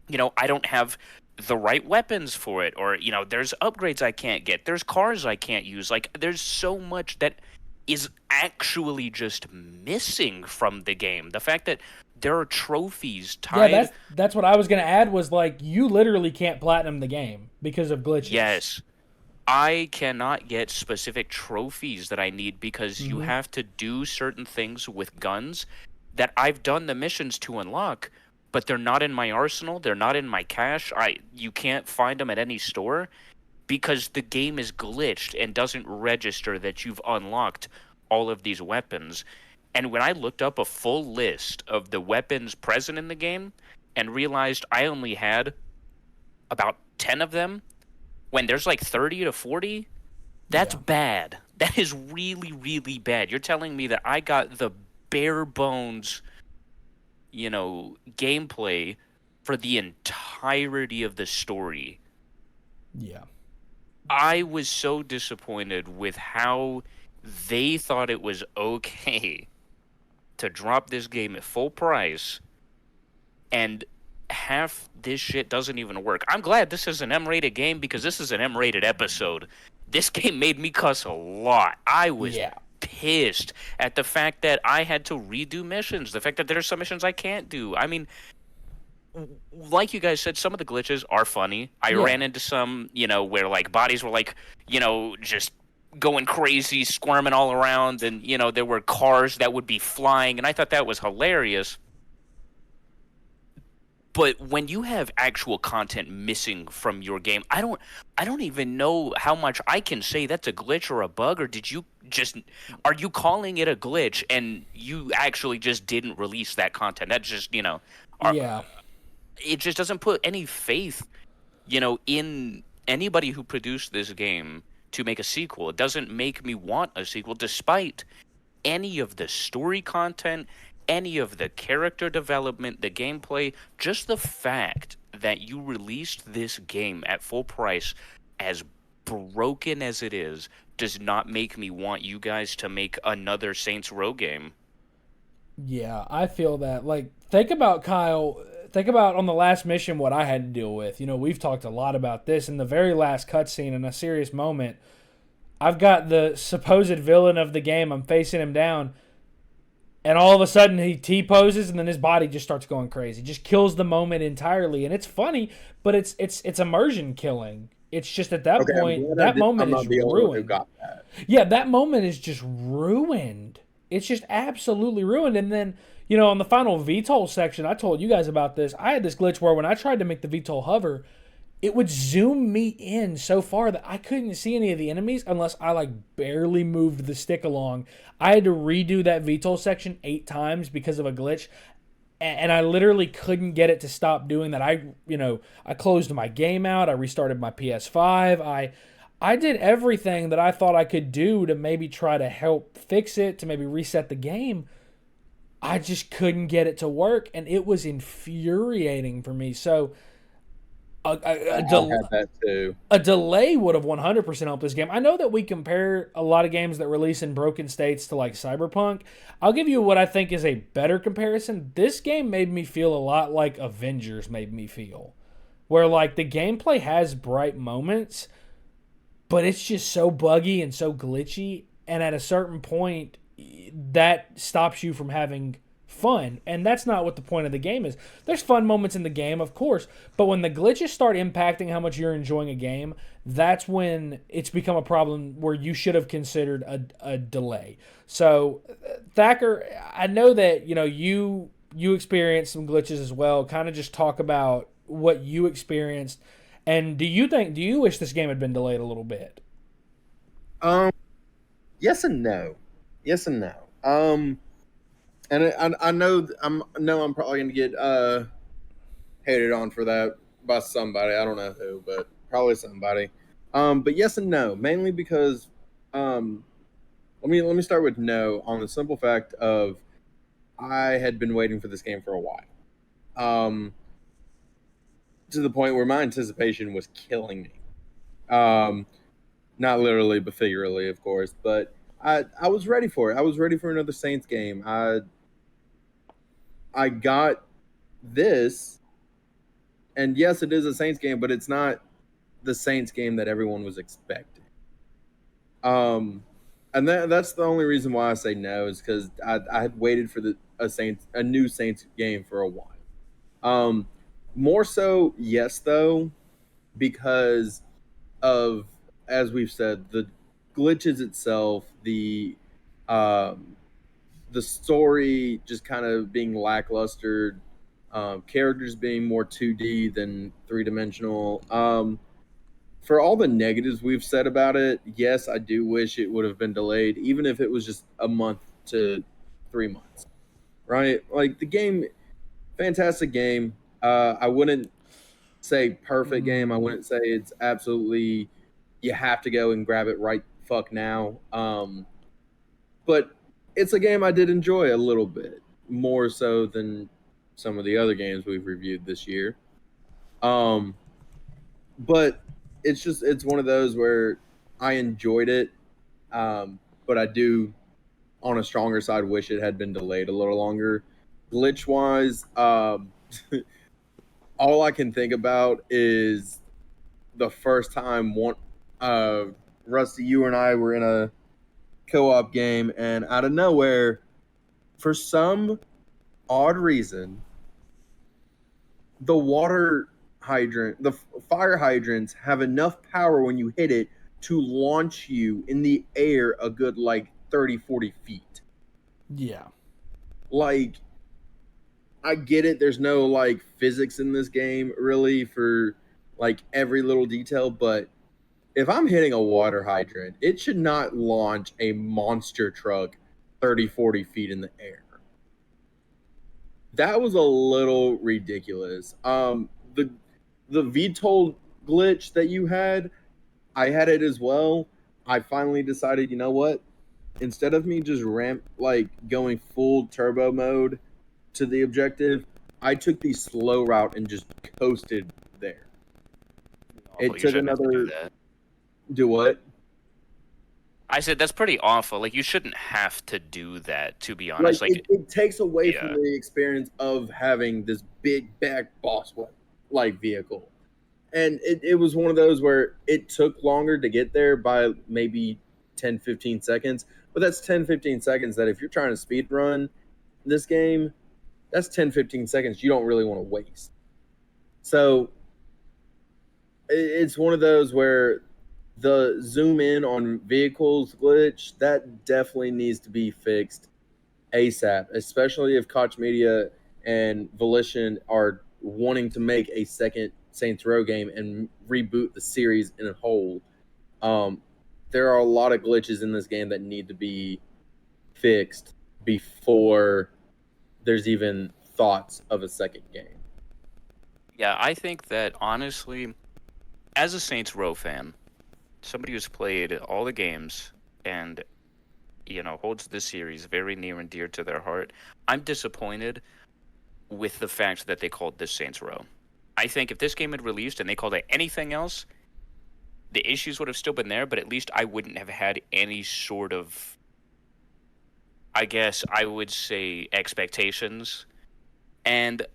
I don't have the right weapons for it, or, there's upgrades I can't get, there's cars I can't use. Like, there's so much that is actually just missing from the game. The fact that there are trophies tied... Yeah, that's what I was going to add, was like, you literally can't platinum the game because of glitches. Yes. I cannot get specific trophies that I need because you have to do certain things with guns that I've done the missions to unlock, but they're not in my arsenal, they're not in my cache. You can't find them at any store because the game is glitched and doesn't register that you've unlocked all of these weapons. And when I looked up a full list of the weapons present in the game and realized I only had about 10 of them, when there's like 30 to 40, that's bad. That is really, really bad. You're telling me that I got the bare bones, gameplay for the entirety of the story. Yeah. I was so disappointed with how they thought it was okay to drop this game at full price, and half this shit doesn't even work. I'm glad this is an M-rated game because this is an M-rated episode. This game made me cuss a lot. I was Yeah. pissed at the fact that I had to redo missions, the fact that there's some missions I can't do. I mean, like you guys said, some of the glitches are funny. I Yeah. ran into some, where like bodies were like, just going crazy, squirming all around, and there were cars that would be flying, and I thought that was hilarious. But when you have actual content missing from your game, I don't even know how much I can say that's a glitch or a bug, or are you calling it a glitch and you actually just didn't release that content? That's just, Yeah. it just doesn't put any faith, in anybody who produced this game to make a sequel. It doesn't make me want a sequel, despite any of the story content, any of the character development, the gameplay. Just the fact that you released this game at full price, as broken as it is, does not make me want you guys to make another Saints Row game. Yeah, I feel that. Like, think about Kyle. Think about on the last mission what I had to deal with. We've talked a lot about this. In the very last cutscene, in a serious moment, I've got the supposed villain of the game. I'm facing him down, and all of a sudden he T-poses, and then his body just starts going crazy. Just kills the moment entirely, and it's funny, but it's immersion killing. It's just at that point, that moment is ruined. Got that. Yeah, that moment is just ruined. It's just absolutely ruined. And then, on the final VTOL section, I told you guys about this. I had this glitch where when I tried to make the VTOL hover, it would zoom me in so far that I couldn't see any of the enemies unless I barely moved the stick along. I had to redo that VTOL section 8 times because of a glitch. And I literally couldn't get it to stop doing that. I closed my game out. I restarted my PS5. I did everything that I thought I could do to maybe try to help fix it, to maybe reset the game. I just couldn't get it to work, and it was infuriating for me. So I had that too. A delay would have 100% helped this game. I know that we compare a lot of games that release in broken states to like Cyberpunk. I'll give you what I think is a better comparison. This game made me feel a lot like Avengers made me feel, where the gameplay has bright moments, but it's just so buggy and so glitchy, and at a certain point, that stops you from having fun, and that's not what the point of the game is. There's fun moments in the game, of course, but when the glitches start impacting how much you're enjoying a game, that's when it's become a problem where you should have considered a delay. So, Thacker, I know that you experienced some glitches as well. Kind of just talk about what you experienced. And do you wish this game had been delayed a little bit? Yes and no. And I know I'm probably gonna get hated on for that by somebody. I don't know who, but probably somebody. But yes and no, mainly because let me start with no on the simple fact of I had been waiting for this game for a while. To the point where my anticipation was killing me. Not literally, but figuratively, of course. But I was ready for it. I was ready for another Saints game. I got this, and yes, it is a Saints game, but it's not the Saints game that everyone was expecting. And that's the only reason why I say no, is because I had waited for a new Saints game for a while. More so, yes, though, because of, as we've said, the glitches itself, the story just kind of being lackluster, characters being more 2D than 3-dimensional. For all the negatives we've said about it, yes, I do wish it would have been delayed, even if it was just a month to 3 months. Right? Like, the game, fantastic game. I wouldn't say perfect game. I wouldn't say it's absolutely you have to go and grab it right fuck now. But it's a game I did enjoy a little bit more so than some of the other games we've reviewed this year. But it's one of those where I enjoyed it, but I do, on a stronger side, wish it had been delayed a little longer. Glitch wise, all I can think about is the first time Rusty, you and I were in a co-op game, and out of nowhere, for some odd reason, the fire hydrants have enough power when you hit it to launch you in the air a good like 30, 40 feet. Yeah. Like, I get it. There's no like physics in this game really for like every little detail, but if I'm hitting a water hydrant, it should not launch a monster truck 30, 40 feet in the air. That was a little ridiculous. The VTOL glitch that you had, I had it as well. I finally decided, you know what? Instead of me just going full turbo mode to the objective, I took the slow route and just coasted there. You It took shouldn't have to another. do that. Do what? I said that's pretty awful. Like, you shouldn't have to do that, to be honest. Like, it takes away yeah. from the experience of having this big back boss like vehicle. And it was one of those where it took longer to get there by maybe 10, 15 seconds. But that's 10, 15 seconds that if you're trying to speed run this game, that's 10, 15 seconds you don't really want to waste. So it's one of those where the zoom in on vehicles glitch, that definitely needs to be fixed ASAP, especially if Koch Media and Volition are wanting to make a second Saints Row game and reboot the series in a whole. There are a lot of glitches in this game that need to be fixed before there's even thoughts of a second game. Yeah, I think that, honestly, as a Saints Row fan, somebody who's played all the games and, holds this series very near and dear to their heart, I'm disappointed with the fact that they called this Saints Row. I think if this game had released and they called it anything else, the issues would have still been there, but at least I wouldn't have had any sort of, I guess I would say, expectations. And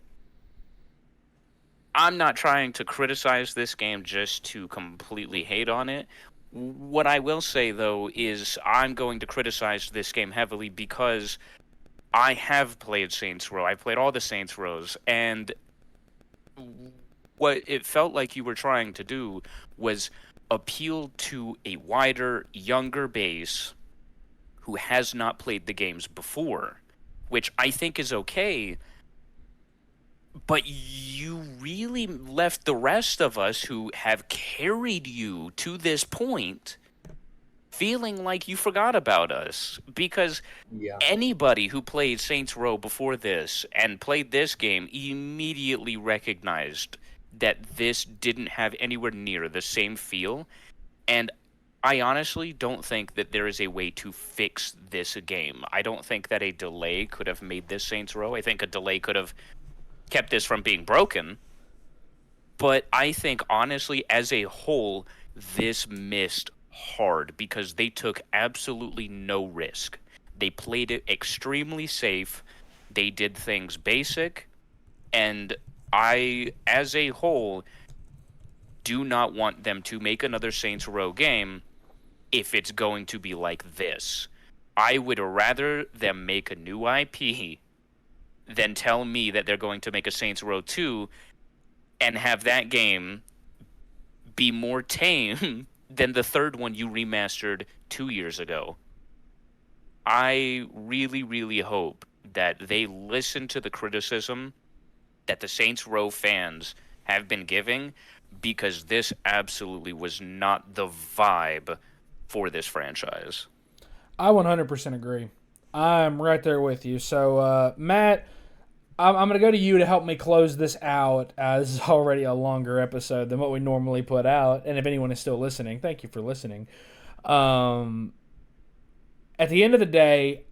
I'm not trying to criticize this game just to completely hate on it. What I will say, though, is I'm going to criticize this game heavily because I have played Saints Row. I've played all the Saints Rows, and what it felt like you were trying to do was appeal to a wider, younger base who has not played the games before, which I think is okay. But you really left the rest of us who have carried you to this point feeling like you forgot about us. Because anybody who played Saints Row before this and played this game immediately recognized that this didn't have anywhere near the same feel. And I honestly don't think that there is a way to fix this game. I don't think that a delay could have made this Saints Row. I think a delay could have kept this from being broken. But I think, honestly, as a whole, this missed hard because they took absolutely no risk. They played it extremely safe. They did things basic. And I, as a whole, do not want them to make another Saints Row game if it's going to be like this. I would rather them make a new IP than tell me that they're going to make a Saints Row 2 and have that game be more tame than the third one you remastered 2 years ago. I really, really hope that they listen to the criticism that the Saints Row fans have been giving, because this absolutely was not the vibe for this franchise. I 100% agree. I'm right there with you. So, Matt, I'm going to go to you to help me close this out. This is already a longer episode than what we normally put out. And if anyone is still listening, thank you for listening. At the end of the day,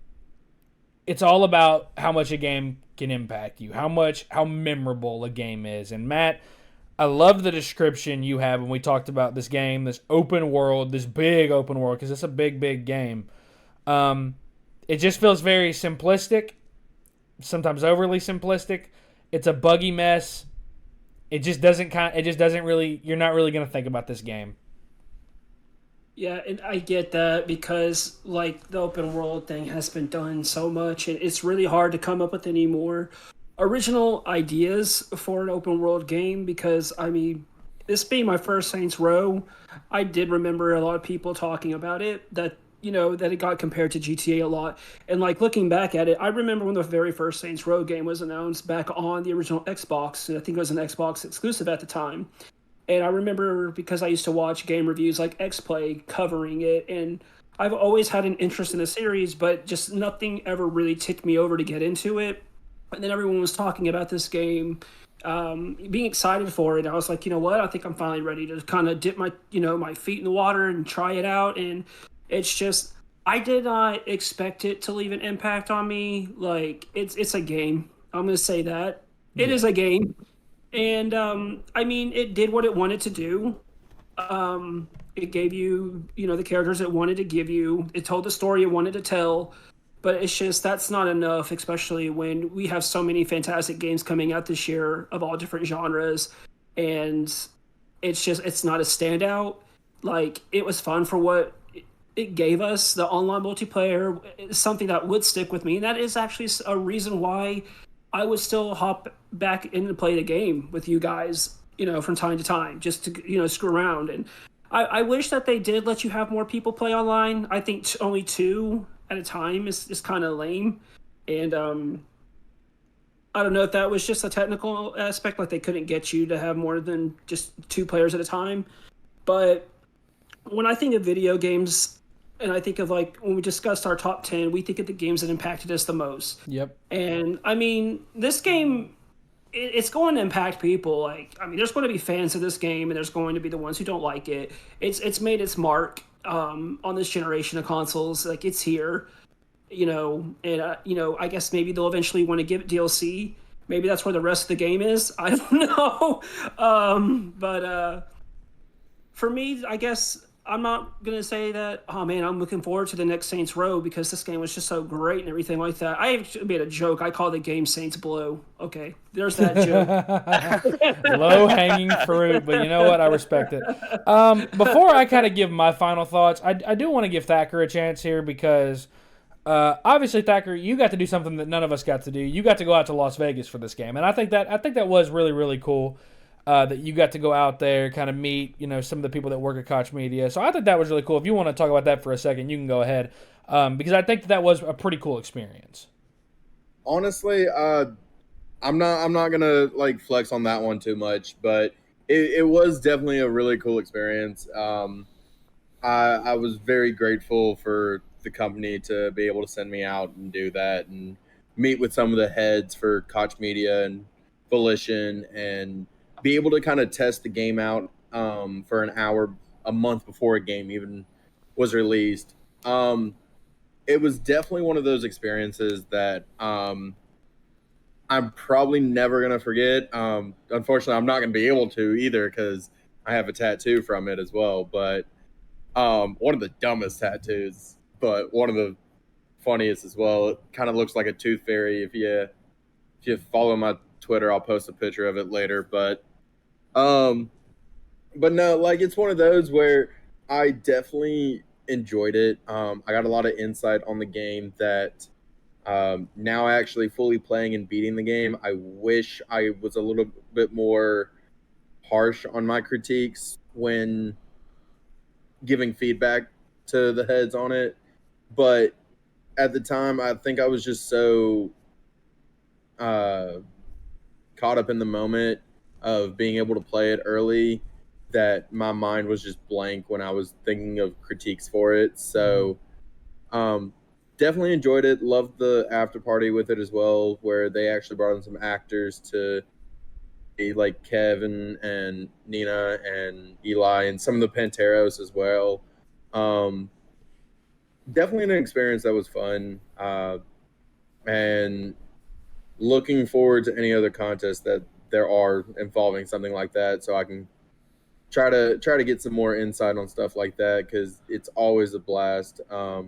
it's all about how much a game can impact you, how memorable a game is. And Matt, I love the description you have when we talked about this game, this open world, this big open world, because it's a big game. It just feels very simplistic, sometimes overly simplistic. It's a buggy mess. It just doesn't really. You're not really going to think about this game. Yeah, and I get that because like the open world thing has been done so much, and it's really hard to come up with any more original ideas for an open world game. Because I mean, this being my first Saints Row, I did remember a lot of people talking about it that that it got compared to GTA a lot. And like looking back at it, I remember when the very first Saints Row game was announced back on the original Xbox, and I think it was an Xbox exclusive at the time. And I remember because I used to watch game reviews like XPlay covering it, and I've always had an interest in the series, but just nothing ever really ticked me over to get into it. And then everyone was talking about this game, being excited for it. I was like, you know what? I think I'm finally ready to kind of dip my feet in the water and try it out. And it's just I did not expect it to leave an impact on me. Like it's a game. I'm gonna say that it is a game. And I mean, it did what it wanted to do. It gave you, the characters it wanted to give you. It told the story it wanted to tell. But it's just that's not enough, especially when we have so many fantastic games coming out this year of all different genres, and it's not a standout. Like it was fun for what it gave us. The online multiplayer is something that would stick with me, and that is actually a reason why I would still hop back in and play the game with you guys, from time to time, just to, screw around. And I wish that they did let you have more people play online. I think only two at a time is kind of lame. And I don't know if that was just a technical aspect, like they couldn't get you to have more than just two players at a time. But when I think of video games, and I think of like when we discussed our top 10, we think of the games that impacted us the most. Yep. And I mean, this game, it's going to impact people. Like, I mean, there's going to be fans of this game, and there's going to be the ones who don't like it. It's made its mark on this generation of consoles. Like, it's here, and I guess maybe they'll eventually want to give it DLC. Maybe that's where the rest of the game is. I don't know. But for me, I guess I'm not going to say that, oh man, I'm looking forward to the next Saints Row because this game was just so great and everything like that. I made a joke. I call the game Saints Blow. Okay, there's that joke. Low-hanging fruit, but you know what? I respect it. Before I kind of give my final thoughts, I do want to give Thacker a chance here because obviously, Thacker, you got to do something that none of us got to do. You got to go out to Las Vegas for this game, and I think that was really, really cool. That you got to go out there, kind of meet, some of the people that work at Koch Media. So I think that was really cool. If you want to talk about that for a second, you can go ahead, because I think that was a pretty cool experience. Honestly, I'm not gonna like flex on that one too much, but it was definitely a really cool experience. I was very grateful for the company to be able to send me out and do that and meet with some of the heads for Koch Media and Volition and be able to kind of test the game out for an hour a month before a game even was released. It was definitely one of those experiences that I'm probably never going to forget. Unfortunately, I'm not going to be able to either because I have a tattoo from it as well. But one of the dumbest tattoos, but one of the funniest as well. It kind of looks like a tooth fairy. If you follow my Twitter, I'll post a picture of it later. But no, like it's one of those where I definitely enjoyed it. I got a lot of insight on the game that now actually fully playing and beating the game, I wish I was a little bit more harsh on my critiques when giving feedback to the heads on it. But at the time, I think I was just so caught up in the moment of being able to play it early that my mind was just blank when I was thinking of critiques for it. So definitely enjoyed it. Loved the after party with it as well, where they actually brought in some actors to be like Kevin and Nina and Eli and some of the Panteros as well. Definitely an experience that was fun. and looking forward to any other contests that there are involving something like that, so I can try to get some more insight on stuff like that, because it's always a blast. But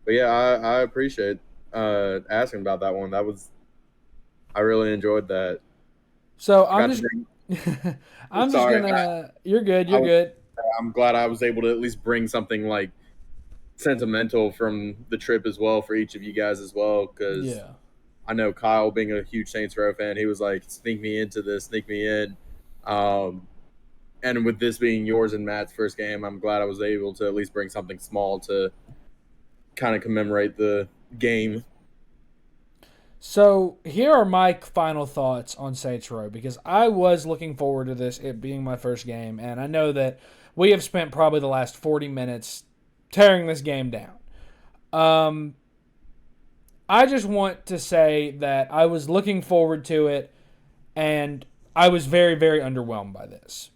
yeah, I appreciate asking about that one. I really enjoyed that. So I I'm got just, to bring- I'm just Sorry, gonna. You're good. You're I was- good. I'm glad I was able to at least bring something like sentimental from the trip as well for each of you guys as well, because Yeah. I know Kyle, being a huge Saints Row fan, he was like, sneak me into this, sneak me in. And with this being yours and Matt's first game, I'm glad I was able to at least bring something small to kind of commemorate the game. So here are my final thoughts on Saints Row, because I was looking forward to this, it being my first game, and I know that we have spent probably the last 40 minutes tearing this game down. I just want to say that I was looking forward to it, and I was very, very underwhelmed by this.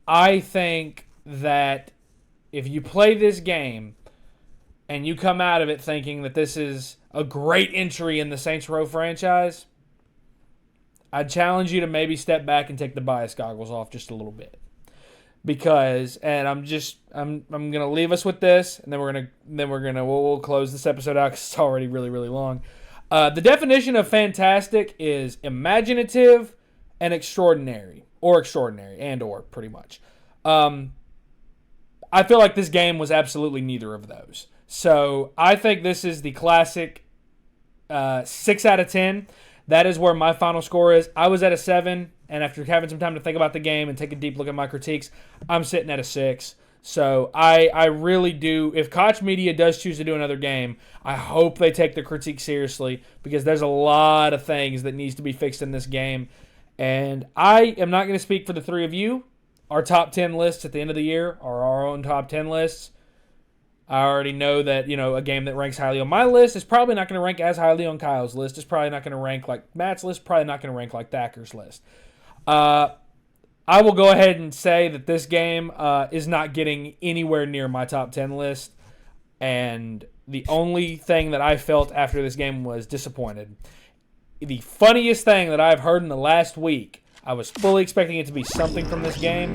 I think that if you play this game and you come out of it thinking that this is a great entry in the Saints Row franchise, I'd challenge you to maybe step back and take the bias goggles off just a little bit. Because, and I'm gonna leave us with this, and then we'll close this episode out because it's already really, really long. The definition of fantastic is imaginative and extraordinary, or pretty much. I feel like this game was absolutely neither of those. So I think this is the classic 6 out of 10. That is where my final score is. I was at a 7, and after having some time to think about the game and take a deep look at my critiques, I'm sitting at a 6. So I really do. If Koch Media does choose to do another game, I hope they take the critique seriously, because there's a lot of things that needs to be fixed in this game. And I am not going to speak for the three of you. Our top 10 lists at the end of the year are our own top 10 lists. I already know that, a game that ranks highly on my list is probably not going to rank as highly on Kyle's list. It's probably not going to rank like Matt's list, probably not going to rank like Thacker's list. I will go ahead and say that this game is not getting anywhere near my top 10 list. And the only thing that I felt after this game was disappointed. The funniest thing that I've heard in the last week, I was fully expecting it to be something from this game,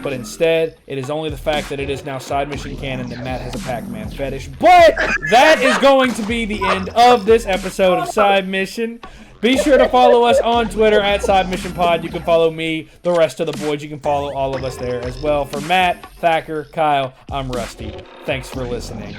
but instead, it is only the fact that it is now side mission canon that Matt has a Pac-Man fetish. But that is going to be the end of this episode of Side Mission. Be sure to follow us on Twitter at Side Mission Pod. You can follow me, the rest of the boys. You can follow all of us there as well. For Matt, Thacker, Kyle, I'm Rusty. Thanks for listening.